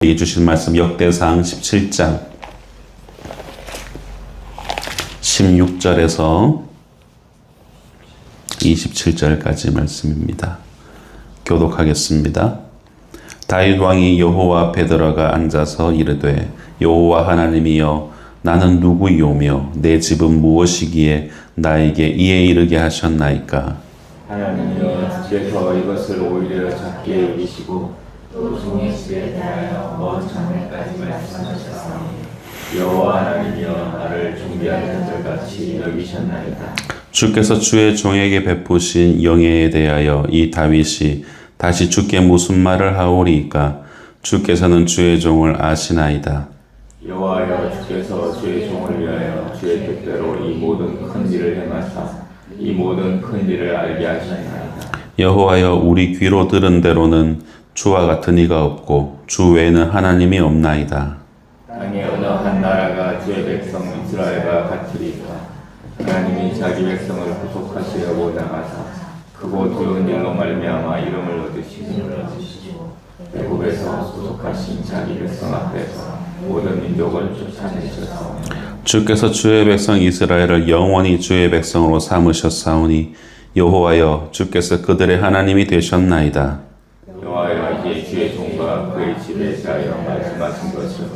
주신 말씀 역대상 17장 16절에서 27절까지 말씀입니다. 교독하겠습니다. 다윗 왕이 여호와 앞에 들어가 앉아서 이르되 여호와 하나님이여 나는 누구이오며 내 집은 무엇이기에 나에게 이에 이르게 하셨나이까. 하나님이여 주께서 이것을 오히려 작게 여기시고 또 종의 집에 대하여 먼 장래까지 말씀하셨사오니 여호와 하나님이여 나를 존귀한 자들같이 여기셨나이다. 주께서 주의 종에게 베푸신 영예에 대하여 이 다윗이 다시 주께 무슨 말을 하오리이까. 주께서는 주의 종을 아시나이다. 여호와여 주께서 주의 종을 위하여 주의 뜻대로 이 모든 큰 일을 행하사 이 모든 큰 일을 알게 하셨나이다. 여호와여 우리 귀로 들은 대로는 주와 같은 이가 없고 주 외에는 하나님이 없나이다. 땅에 어느 한 나라가 주의 백성 이스라엘과 같으리까. 하나님이 자기 백성을 구속하시려고 나가사 크고 두려운 일로 말미암아 이름을 얻으시고 애굽에서 구속하신 자기 백성 앞에서 모든 민족을 쫓아내셨사오니 주께서 주의 백성 이스라엘을 영원히 주의 백성으로 삼으셨사오니 여호와여 주께서 그들의 하나님이 되셨나이다. 여호와여 이제 주의 종과 그의 집에 대하여 말씀하신 것을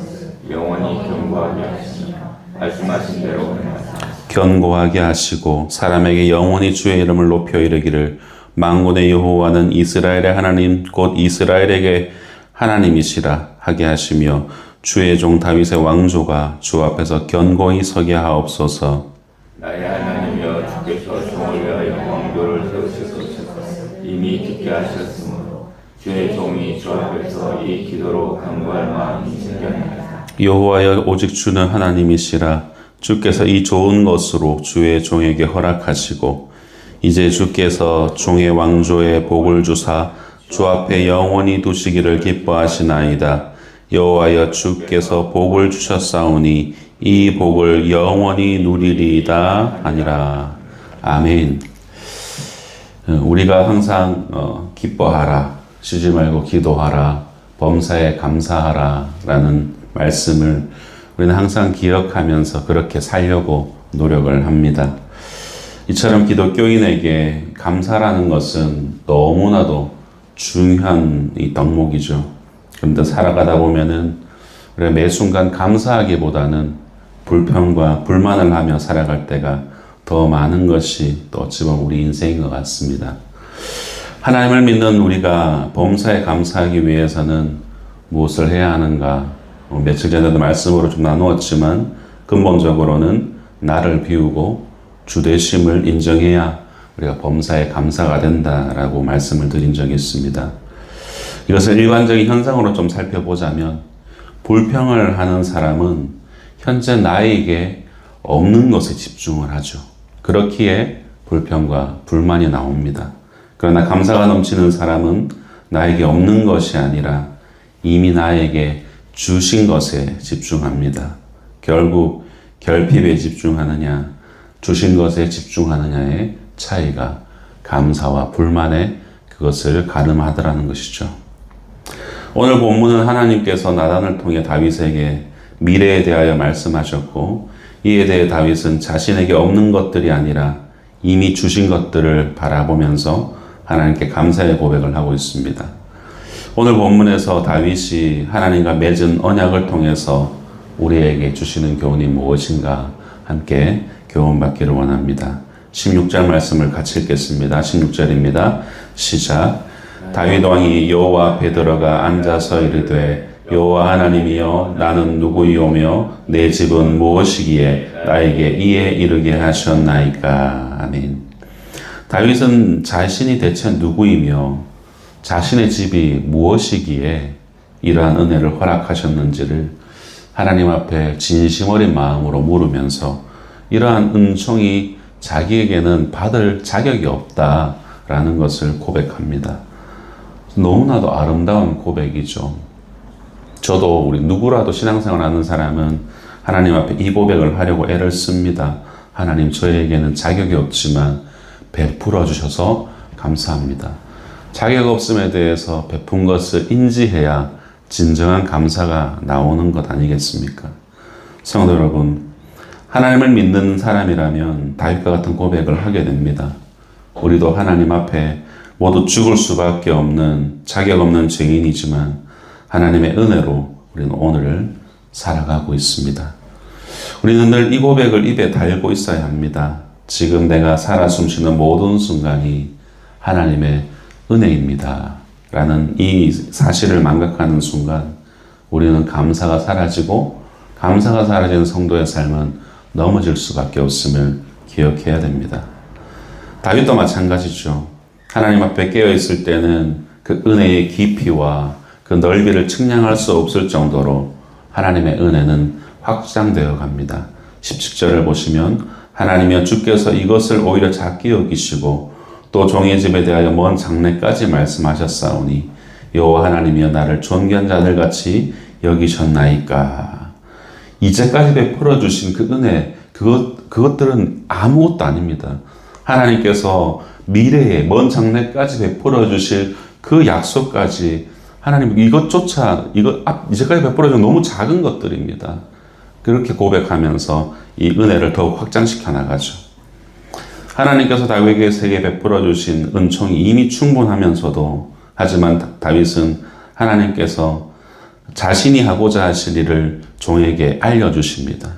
영원히 견고하게 하시며 말씀하신 대로 행하사 견고하게 하시고 사람에게 영원히 주의 이름을 높여 이르기를 만군의 여호와는 이스라엘의 하나님 곧 이스라엘에게 하나님이시라 하게 하시며 주의 종 다윗의 왕조가 주 앞에서 견고히 서게 하옵소서. 나의 하나님이여 주께서 종을 위하여 왕조를 세우셨소서. 이미 듣게 하셨으므로 주의 종이 주 앞에서 이 기도로 간구할 마음이 생겼나이다. 여호와여 오직 주는 하나님이시라. 주께서 이 좋은 것으로 주의 종에게 허락하시고 이제 주께서 종의 왕조에 복을 주사 주 앞에 영원히 두시기를 기뻐하시나이다. 여호와여 주께서 복을 주셨사오니 이 복을 영원히 누리리이다 하니라. 아멘. 우리가 항상 기뻐하라, 쉬지 말고 기도하라, 범사에 감사하라 라는 말씀을 우리는 항상 기억하면서 그렇게 살려고 노력을 합니다. 이처럼 기독교인에게 감사라는 것은 너무나도 중요한 이 덕목이죠. 그런데 살아가다 보면은 우리가 매 순간 감사하기보다는 불평과 불만을 하며 살아갈 때가 더 많은 것이 또 어찌 보면 우리 인생인 것 같습니다. 하나님을 믿는 우리가 범사에 감사하기 위해서는 무엇을 해야 하는가? 며칠 전에도 말씀으로 좀 나누었지만 근본적으로는 나를 비우고 주되심을 인정해야 우리가 범사에 감사가 된다라고 말씀을 드린 적이 있습니다. 이것을 일반적인 현상으로 좀 살펴보자면 불평을 하는 사람은 현재 나에게 없는 것에 집중을 하죠. 그렇기에 불평과 불만이 나옵니다. 그러나 감사가 넘치는 사람은 나에게 없는 것이 아니라 이미 나에게 주신 것에 집중합니다. 결국 결핍에 집중하느냐, 주신 것에 집중하느냐의 차이가 감사와 불만에 그것을 가늠하더라는 것이죠. 오늘 본문은 하나님께서 나단을 통해 다윗에게 미래에 대하여 말씀하셨고 이에 대해 다윗은 자신에게 없는 것들이 아니라 이미 주신 것들을 바라보면서 하나님께 감사의 고백을 하고 있습니다. 오늘 본문에서 다윗이 하나님과 맺은 언약을 통해서 우리에게 주시는 교훈이 무엇인가 함께 교훈받기를 원합니다. 16절 말씀을 같이 읽겠습니다. 16절입니다. 시작. 다윗 왕이 여호와 앞에 들어가 앉아서 이르되 여호와 하나님이여 나는 누구이오며 내 집은 무엇이기에 나에게 이에 이르게 하셨나이까. 아멘. 다윗은 자신이 대체 누구이며 자신의 집이 무엇이기에 이러한 은혜를 허락하셨는지를 하나님 앞에 진심 어린 마음으로 물으면서 이러한 은총이 자기에게는 받을 자격이 없다라는 것을 고백합니다. 너무나도 아름다운 고백이죠. 저도 우리 누구라도 신앙생활 하는 사람은 하나님 앞에 이 고백을 하려고 애를 씁니다. 하나님 저에게는 자격이 없지만 베풀어 주셔서 감사합니다. 자격 없음에 대해서 베푼 것을 인지해야 진정한 감사가 나오는 것 아니겠습니까? 성도 여러분, 하나님을 믿는 사람이라면 다윗과 같은 고백을 하게 됩니다. 우리도 하나님 앞에 모두 죽을 수밖에 없는 자격 없는 죄인이지만 하나님의 은혜로 우리는 오늘을 살아가고 있습니다. 우리는 늘 이 고백을 입에 달고 있어야 합니다. 지금 내가 살아 숨쉬는 모든 순간이 하나님의 은혜입니다. 라는 이 사실을 망각하는 순간 우리는 감사가 사라지고 감사가 사라진 성도의 삶은 넘어질 수밖에 없음을 기억해야 됩니다. 다윗도 마찬가지죠. 하나님 앞에 깨어있을 때는 그 은혜의 깊이와 그 넓이를 측량할 수 없을 정도로 하나님의 은혜는 확장되어 갑니다. 17절을 보시면 하나님이여 주께서 이것을 오히려 작게 여기시고 또 종의 집에 대하여 먼 장래까지 말씀하셨사오니 여호와 하나님이여 나를 존귀한 자들같이 여기셨나이까. 이제까지 베풀어 주신 그 은혜, 그것들은 아무것도 아닙니다. 하나님께서 미래에 먼 장래까지 베풀어 주실 그 약속까지 하나님 이것조차 이제까지 베풀어 준 너무 작은 것들입니다. 그렇게 고백하면서 이 은혜를 더욱 확장시켜 나가죠. 하나님께서 다윗에게 베풀어 주신 은총이 이미 충분하면서도 하지만 다윗은 하나님께서 자신이 하고자 하실 일을 종에게 알려주십니다.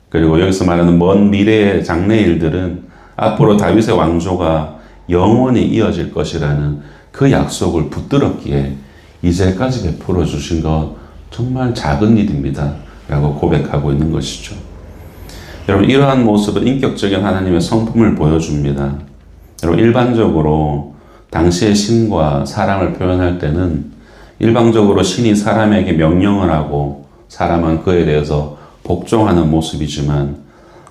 그리고 여기서 말하는 먼 미래의 장래 일들은 앞으로 다윗의 왕조가 영원히 이어질 것이라는 그 약속을 붙들었기에 이제까지 베풀어 주신 것 정말 작은 일입니다. 라고 고백하고 있는 것이죠. 여러분, 이러한 모습은 인격적인 하나님의 성품을 보여줍니다. 여러분, 일반적으로 당시의 신과 사랑을 표현할 때는 일방적으로 신이 사람에게 명령을 하고 사람은 그에 대해서 복종하는 모습이지만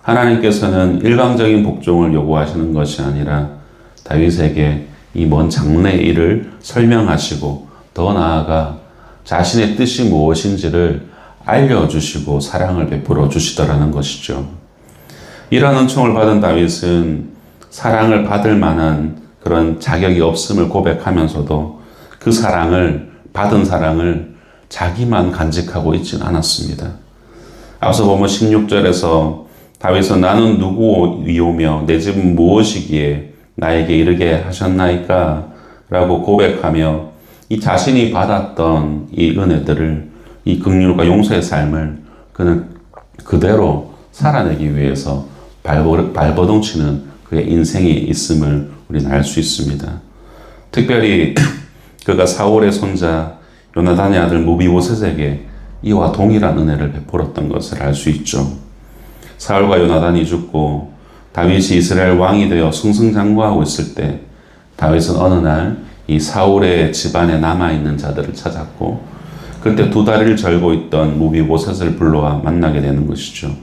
하나님께서는 일방적인 복종을 요구하시는 것이 아니라 다윗에게 이 먼 장래의 일을 설명하시고 더 나아가 자신의 뜻이 무엇인지를 알려주시고 사랑을 베풀어 주시더라는 것이죠. 이러한 은총을 받은 다윗은 사랑을 받을 만한 그런 자격이 없음을 고백하면서도 그 받은 사랑을 자기만 간직하고 있지는 않았습니다. 앞서 보면 16절에서 다윗은 나는 누구이오며 내 집은 무엇이기에 나에게 이르게 하셨나이까? 라고 고백하며 이 자신이 받았던 이 은혜들을 이 긍휼과 용서의 삶을 그는 그대로 살아내기 위해서 발버둥치는 그의 인생이 있음을 우리는 알 수 있습니다. 특별히 그가 사울의 손자 요나단의 아들 무비보셋에게 이와 동일한 은혜를 베풀었던 것을 알 수 있죠. 사울과 요나단이 죽고 다윗이 이스라엘 왕이 되어 승승장구하고 있을 때 다윗은 어느 날 이 사울의 집안에 남아있는 자들을 찾았고 그때 두 다리를 절고 있던 무비보셋을 불러와 만나게 되는 것이죠.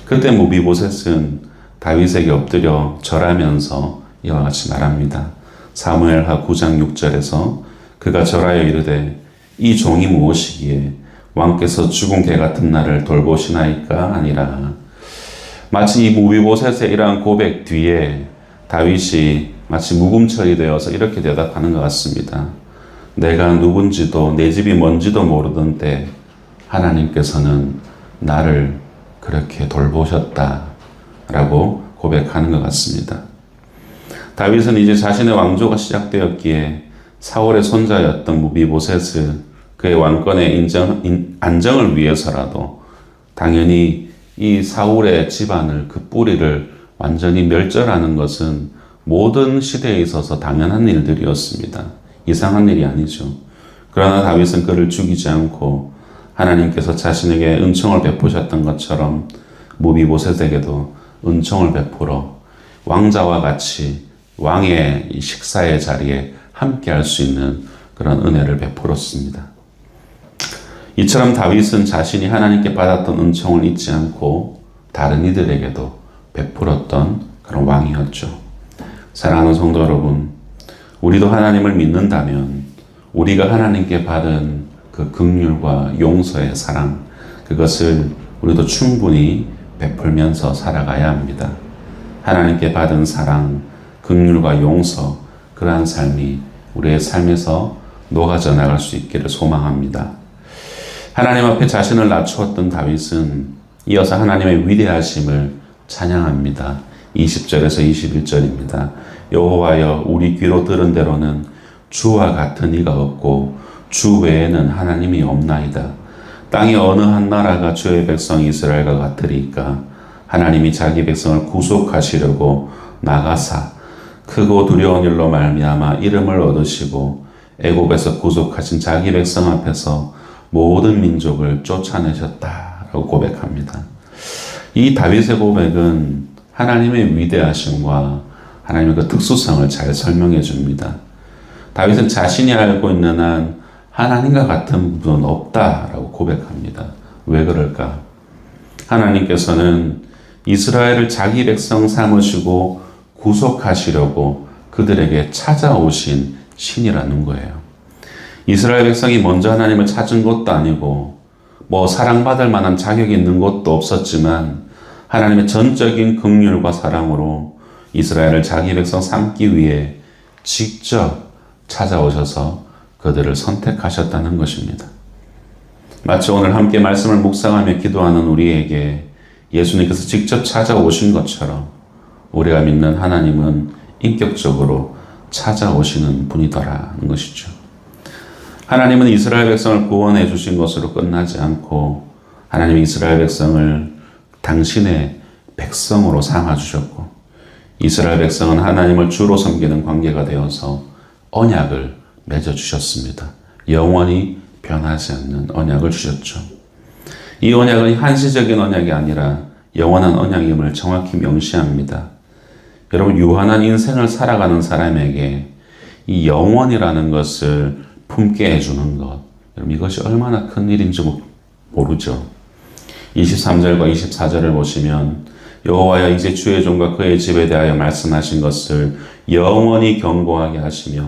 그때 무비보셋은 다윗에게 엎드려 절하면서 이와 같이 말합니다. 사무엘하 9장 6절에서 그가 절하여 이르되 이 종이 무엇이기에 왕께서 죽은 개 같은 나를 돌보시나이까 아니라. 마치 이 무비보셋의 이러한 고백 뒤에 다윗이 마치 묵음처리 되어서 이렇게 대답하는 것 같습니다. 내가 누군지도 내 집이 뭔지도 모르던 때 하나님께서는 나를 그렇게 돌보셨다 라고 고백하는 것 같습니다. 다윗은 이제 자신의 왕조가 시작되었기에 사울의 손자였던 무비보셋을 그의 왕권의 안정을 위해서라도 당연히 이 사울의 집안을 그 뿌리를 완전히 멸절하는 것은 모든 시대에 있어서 당연한 일들이었습니다. 이상한 일이 아니죠. 그러나 다윗은 그를 죽이지 않고 하나님께서 자신에게 은총을 베푸셨던 것처럼 무비보셋에게도 은총을 베풀어 왕자와 같이 왕의 식사의 자리에 함께할 수 있는 그런 은혜를 베풀었습니다. 이처럼 다윗은 자신이 하나님께 받았던 은총을 잊지 않고 다른 이들에게도 베풀었던 그런 왕이었죠. 사랑하는 성도 여러분, 우리도 하나님을 믿는다면 우리가 하나님께 받은 그 긍휼과 용서의 사랑, 그것을 우리도 충분히 베풀면서 살아가야 합니다. 하나님께 받은 사랑, 긍휼과 용서, 그러한 삶이 우리의 삶에서 녹아져 나갈 수 있기를 소망합니다. 하나님 앞에 자신을 낮추었던 다윗은 이어서 하나님의 위대하심을 찬양합니다. 20절에서 21절입니다. 여호와여 우리 귀로 들은 대로는 주와 같은 이가 없고 주 외에는 하나님이 없나이다. 땅의 어느 한 나라가 주의 백성 이스라엘과 같으리까. 하나님이 자기 백성을 구속하시려고 나가사 크고 두려운 일로 말미암아 이름을 얻으시고 애굽에서 구속하신 자기 백성 앞에서 모든 민족을 쫓아내셨다라고 고백합니다. 이 다윗의 고백은 하나님의 위대하심과 하나님의 그 특수성을 잘 설명해 줍니다. 다윗은 자신이 알고 있는 한 하나님과 같은 분은 없다라고 고백합니다. 왜 그럴까? 하나님께서는 이스라엘을 자기 백성 삼으시고 구속하시려고 그들에게 찾아오신 신이라는 거예요. 이스라엘 백성이 먼저 하나님을 찾은 것도 아니고 사랑받을 만한 자격이 있는 것도 없었지만 하나님의 전적인 긍휼과 사랑으로 이스라엘을 자기 백성 삼기 위해 직접 찾아오셔서 그들을 선택하셨다는 것입니다. 마치 오늘 함께 말씀을 묵상하며 기도하는 우리에게 예수님께서 직접 찾아오신 것처럼 우리가 믿는 하나님은 인격적으로 찾아오시는 분이더라는 것이죠. 하나님은 이스라엘 백성을 구원해 주신 것으로 끝나지 않고 하나님이 이스라엘 백성을 당신의 백성으로 삼아 주셨고 이스라엘 백성은 하나님을 주로 섬기는 관계가 되어서 언약을 맺어 주셨습니다. 영원히 변하지 않는 언약을 주셨죠. 이 언약은 한시적인 언약이 아니라 영원한 언약임을 정확히 명시합니다. 여러분, 유한한 인생을 살아가는 사람에게 이 영원이라는 것을 품게 해주는 것, 여러분 이것이 얼마나 큰 일인지 모르죠. 23절과 24절을 보시면 여호와여 이제 주의 종과 그의 집에 대하여 말씀하신 것을 영원히 견고하게 하시며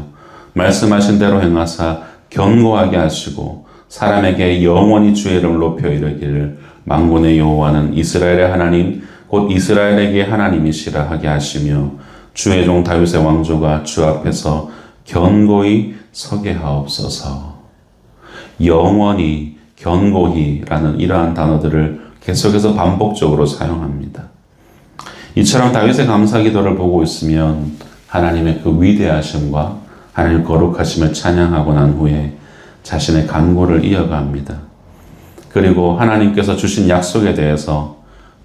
말씀하신 대로 행하사 견고하게 하시고 사람에게 영원히 주의 이름을 높여 이르기를 만군의 여호와는 이스라엘의 하나님 곧 이스라엘에게 하나님이시라 하게 하시며 주의 종 다윗의 왕조가 주 앞에서 견고히 서게 하옵소서. 영원히, 견고히라는 이러한 단어들을 계속해서 반복적으로 사용합니다. 이처럼 다윗의 감사 기도를 보고 있으면 하나님의 그 위대하심과 하나님의 거룩하심을 찬양하고 난 후에 자신의 간구를 이어갑니다. 그리고 하나님께서 주신 약속에 대해서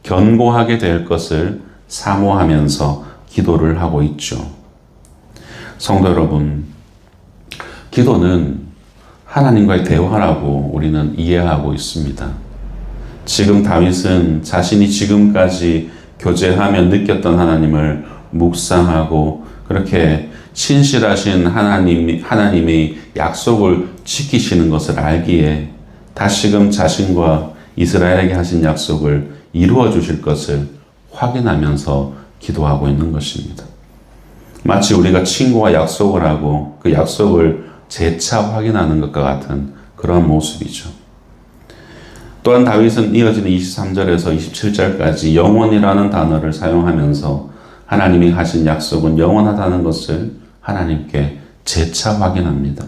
견고하게 될 것을 사모하면서 기도를 하고 있죠. 성도 여러분, 기도는 하나님과의 대화라고 우리는 이해하고 있습니다. 지금 다윗은 자신이 지금까지 교제하며 느꼈던 하나님을 묵상하고 그렇게 신실하신 하나님의 약속을 지키시는 것을 알기에 다시금 자신과 이스라엘에게 하신 약속을 이루어 주실 것을 확인하면서 기도하고 있는 것입니다. 마치 우리가 친구와 약속을 하고 그 약속을 재차 확인하는 것과 같은 그런 모습이죠. 또한 다윗은 이어지는 23절에서 27절까지 영원이라는 단어를 사용하면서 하나님이 하신 약속은 영원하다는 것을 하나님께 재차 확인합니다.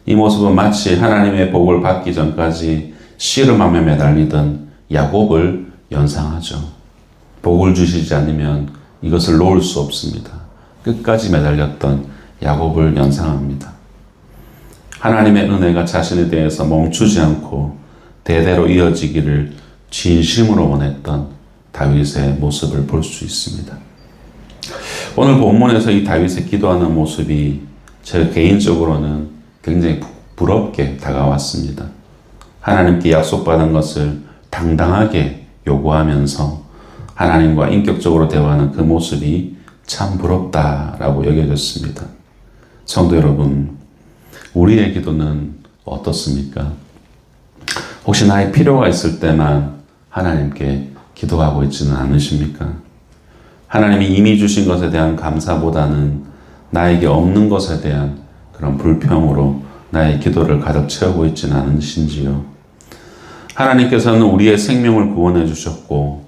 이 모습은 마치 하나님의 복을 받기 전까지 씨름하며 매달리던 야곱을 연상하죠. 복을 주시지 않으면 이것을 놓을 수 없습니다. 끝까지 매달렸던 야곱을 연상합니다. 하나님의 은혜가 자신에 대해서 멈추지 않고 대대로 이어지기를 진심으로 원했던 다윗의 모습을 볼 수 있습니다. 오늘 본문에서 이 다윗의 기도하는 모습이 제 개인적으로는 굉장히 부럽게 다가왔습니다. 하나님께 약속받은 것을 당당하게 요구하면서 하나님과 인격적으로 대화하는 그 모습이 참 부럽다라고 여겨졌습니다. 성도 여러분, 우리의 기도는 어떻습니까? 혹시 나의 필요가 있을 때만 하나님께 기도하고 있지는 않으십니까? 하나님이 이미 주신 것에 대한 감사보다는 나에게 없는 것에 대한 그런 불평으로 나의 기도를 가득 채우고 있지는 않으신지요? 하나님께서는 우리의 생명을 구원해 주셨고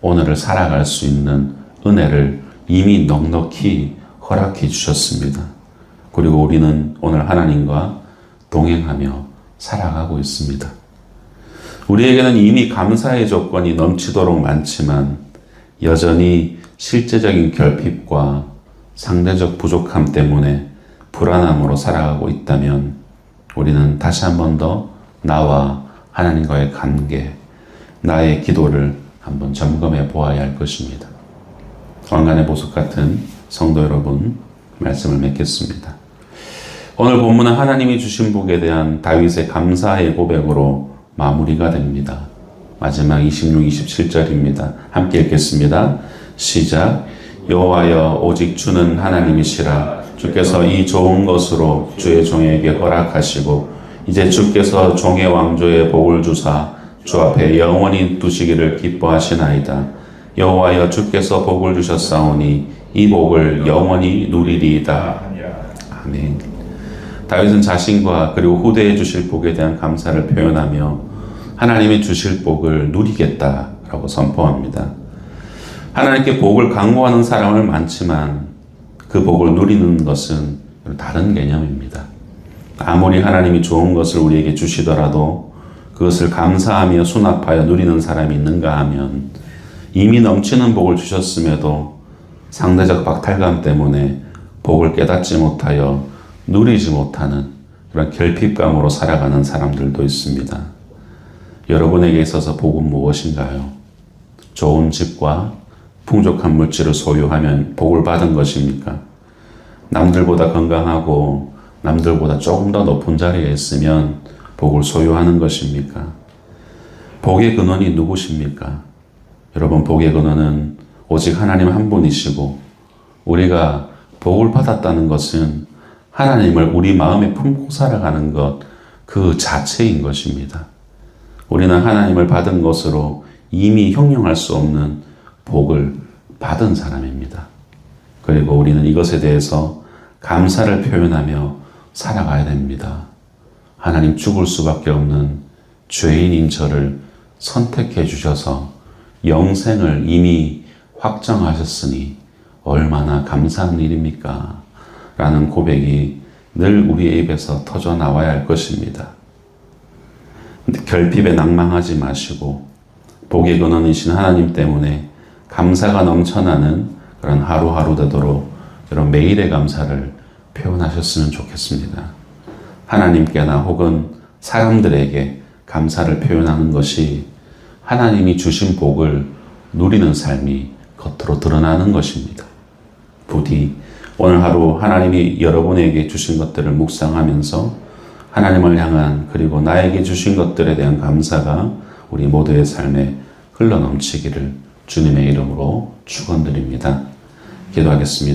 오늘을 살아갈 수 있는 은혜를 이미 넉넉히 허락해 주셨습니다. 그리고 우리는 오늘 하나님과 동행하며 살아가고 있습니다. 우리에게는 이미 감사의 조건이 넘치도록 많지만 여전히 실제적인 결핍과 상대적 부족함 때문에 불안함으로 살아가고 있다면 우리는 다시 한 번 더 나와 하나님과의 관계, 나의 기도를 한번 점검해 보아야 할 것입니다. 왕관의 보석 같은 성도 여러분, 말씀을 맺겠습니다. 오늘 본문은 하나님이 주신 복에 대한 다윗의 감사의 고백으로 마무리가 됩니다. 마지막 26, 27절입니다. 함께 읽겠습니다. 시작. 여호와여 오직 주는 하나님이시라. 주께서 이 좋은 것으로 주의 종에게 허락하시고 이제 주께서 종의 왕조에 복을 주사 주 앞에 영원히 두시기를 기뻐하시나이다. 여호와여 주께서 복을 주셨사오니 이 복을 영원히 누리리이다. 아멘. 다윗은 자신과 그리고 후대에 주실 복에 대한 감사를 표현하며 하나님이 주실 복을 누리겠다라고 선포합니다. 하나님께 복을 강구하는 사람은 많지만 그 복을 누리는 것은 다른 개념입니다. 아무리 하나님이 좋은 것을 우리에게 주시더라도 그것을 감사하며 수납하여 누리는 사람이 있는가 하면 이미 넘치는 복을 주셨음에도 상대적 박탈감 때문에 복을 깨닫지 못하여 누리지 못하는 그런 결핍감으로 살아가는 사람들도 있습니다. 여러분에게 있어서 복은 무엇인가요? 좋은 집과 풍족한 물질을 소유하면 복을 받은 것입니까? 남들보다 건강하고 남들보다 조금 더 높은 자리에 있으면 복을 소유하는 것입니까? 복의 근원이 누구십니까? 여러분, 복의 근원은 오직 하나님 한 분이시고 우리가 복을 받았다는 것은 하나님을 우리 마음에 품고 살아가는 것 그 자체인 것입니다. 우리는 하나님을 받은 것으로 이미 형용할 수 없는 복을 받은 사람입니다. 그리고 우리는 이것에 대해서 감사를 표현하며 살아가야 됩니다. 하나님, 죽을 수밖에 없는 죄인인 저를 선택해 주셔서 영생을 이미 확정하셨으니 얼마나 감사한 일입니까? 라는 고백이 늘 우리의 입에서 터져 나와야 할 것입니다. 결핍에 낭망하지 마시고 복의 근원이신 하나님 때문에 감사가 넘쳐나는 그런 하루하루 되도록 이런 매일의 감사를 표현하셨으면 좋겠습니다. 하나님께나 혹은 사람들에게 감사를 표현하는 것이 하나님이 주신 복을 누리는 삶이 겉으로 드러나는 것입니다. 부디 오늘 하루 하나님이 여러분에게 주신 것들을 묵상하면서 하나님을 향한 그리고 나에게 주신 것들에 대한 감사가 우리 모두의 삶에 흘러넘치기를 주님의 이름으로 축원드립니다. 기도하겠습니다.